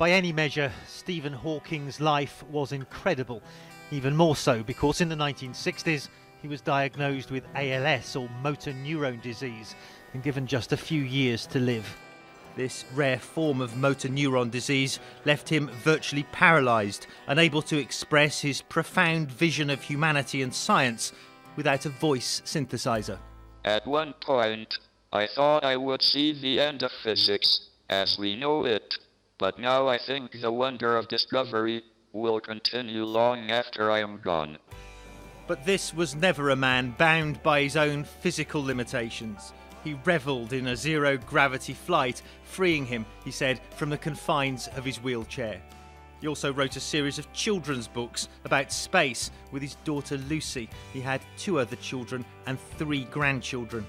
By any measure, Stephen Hawking's life was incredible, even more so because in the 1960s he was diagnosed with ALS, or motor neurone disease, and given just a few years to live. This rare form of motor neuron disease left him virtually paralysed, unable to express his profound vision of humanity and science without a voice synthesizer. At one point, I thought I would see the end of physics as we know it, but now I think the wonder of discovery will continue long after I am gone. But this was never a man bound by his own physical limitations. He revelled in a zero-gravity flight, freeing him, he said, from the confines of his wheelchair. He also wrote a series of children's books about space with his daughter Lucy. He had 2 other children and 3 grandchildren.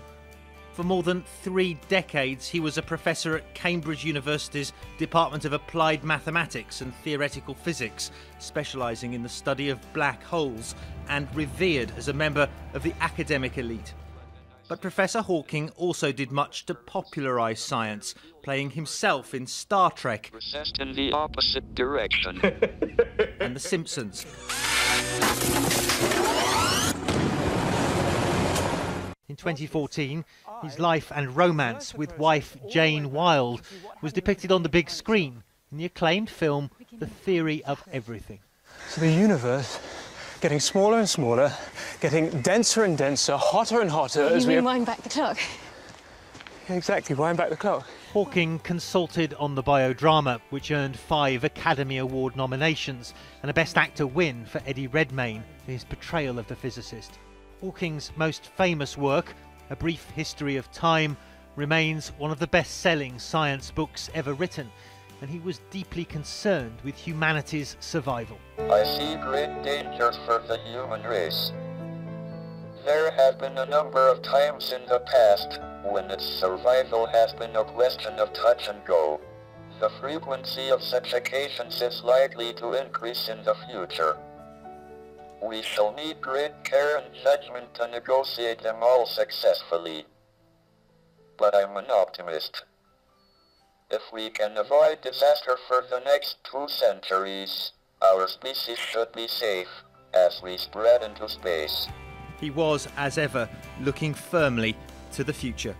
For more than 3 decades, he was a professor at Cambridge University's Department of Applied Mathematics and Theoretical Physics, specialising in the study of black holes, and revered as a member of the academic elite. But Professor Hawking also did much to popularise science, playing himself in Star Trek, Processed in the opposite direction, and The Simpsons. In 2014, his life and romance with wife Jane Wilde was depicted on the big screen in the acclaimed film The Theory of Everything. So the universe getting smaller and smaller, getting denser and denser, hotter and hotter as we... You mean wind back the clock? Yeah, exactly, wind back the clock. Hawking consulted on the biodrama, which earned 5 Academy Award nominations and a Best Actor win for Eddie Redmayne for his portrayal of the physicist. Hawking's most famous work, A Brief History of Time, remains one of the best-selling science books ever written, and he was deeply concerned with humanity's survival. I see great dangers for the human race. There have been a number of times in the past when its survival has been a question of touch and go. The frequency of such occasions is likely to increase in the future. We shall need great care and judgment to negotiate them all successfully. But I'm an optimist. If we can avoid disaster for the next 2 centuries, our species should be safe as we spread into space. He was, as ever, looking firmly to the future.